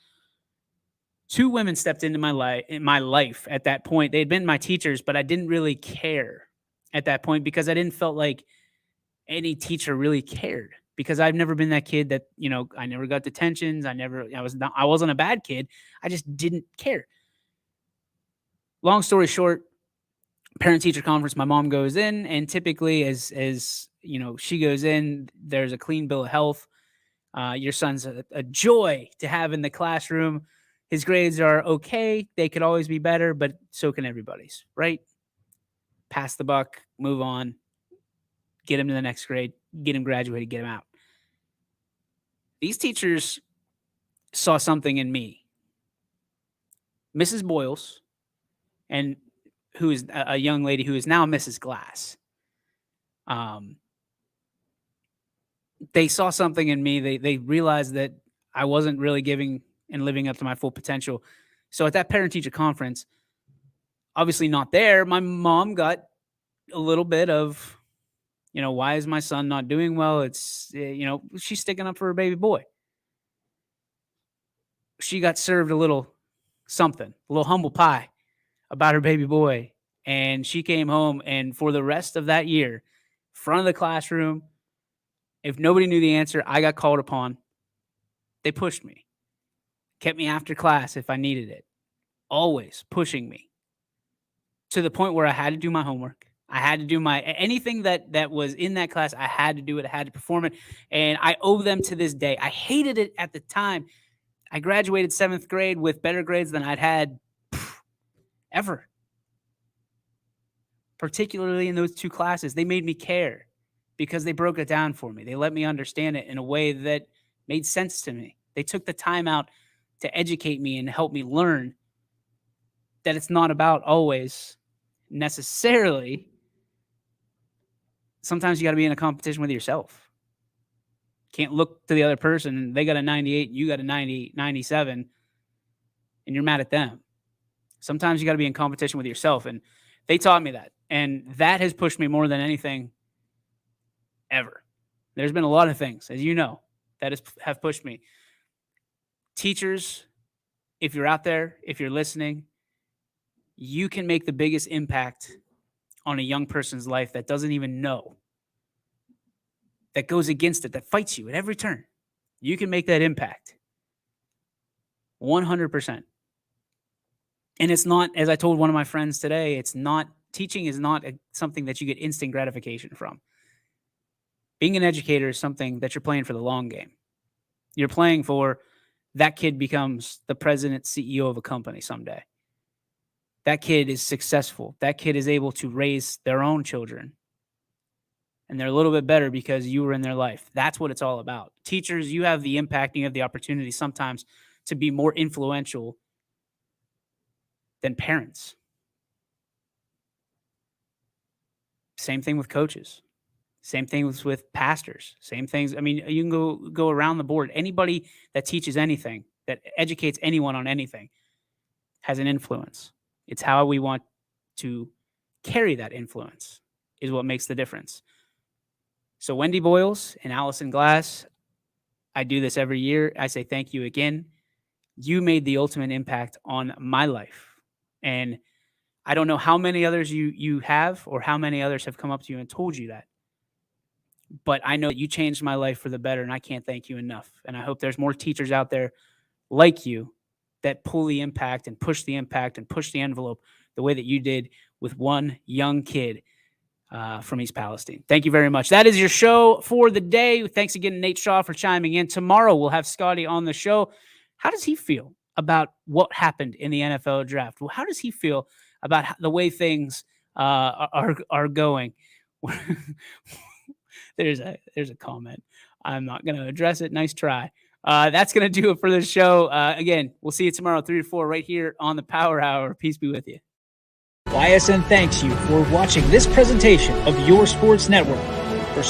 2 women stepped into my life at that point. They had been my teachers, but I didn't really care at that point because I didn't felt like any teacher really cared, because I've never been that kid that, I never got detentions. I wasn't a bad kid. I just didn't care. Long story short, parent teacher conference, my mom goes in, and typically as she goes in, there's a clean bill of health. Your son's a joy to have in the classroom. His grades are okay. They could always be better, but so can everybody's, right? Pass the buck, move on, get him to the next grade, get him graduated, get him out. These teachers saw something in me. Mrs. Boyles, and who is a young lady who is now Mrs. Glass. They saw something in me. They realized that I wasn't really giving and living up to my full potential. So at that parent-teacher conference, obviously not there, my mom got a little bit of, why is my son not doing well? It's, she's sticking up for her baby boy. She got served a little something, a little humble pie about her baby boy. And she came home, and for the rest of that year, front of the classroom, if nobody knew the answer, I got called upon. They pushed me, kept me after class if I needed it, always pushing me to the point where I had to do my homework. I had to do anything that was in that class. I had to do it. I had to perform it. And I owe them to this day. I hated it at the time. I graduated 7th grade with better grades than I'd had ever. Particularly in those 2 classes, they made me care because they broke it down for me. They let me understand it in a way that made sense to me. They took the time out to educate me and help me learn that it's not about always necessarily. Sometimes you got to be in a competition with yourself. Can't look to the other person and they got a 98 and you got a 90, 97 and you're mad at them. Sometimes you got to be in competition with yourself, and they taught me that. And that has pushed me more than anything ever. There's been a lot of things, as you know, that have pushed me. Teachers, if you're out there, if you're listening, you can make the biggest impact on a young person's life that doesn't even know, that goes against it, that fights you at every turn. You can make that impact 100%. And it's not, as I told one of my friends today, it's not, teaching is not something that you get instant gratification from. Being an educator is something that you're playing for the long game. You're playing for that kid becomes the president, CEO of a company someday. That kid is successful. That kid is able to raise their own children. And they're a little bit better because you were in their life. That's what it's all about. Teachers, you have the impact, you have the opportunity sometimes to be more influential than parents. Same thing with coaches. Same thing with pastors. Same things. I mean, you can go around the board. Anybody that teaches anything, that educates anyone on anything, has an influence. It's how we want to carry that influence is what makes the difference. So Wendy Boyles and Allison Glass, I do this every year. I say thank you again. You made the ultimate impact on my life. And I don't know how many others you have or how many others have come up to you and told you that. But I know that you changed my life for the better, and I can't thank you enough. And I hope there's more teachers out there like you that pull the impact and push the envelope the way that you did with one young kid. from East Palestine. Thank you very much. That is your show for the day. Thanks again, Nate Shaw, for chiming in. Tomorrow we'll have Scotty on the show. How does he feel about what happened in the NFL draft? Well, how does he feel about the way things are going? There's a comment. I'm not going to address it. Nice try. That's going to do it for the show. Again, we'll see you tomorrow, 3 to 4, right here on the Power Hour. Peace be with you. YSN thanks you for watching this presentation of Your Sports Network. For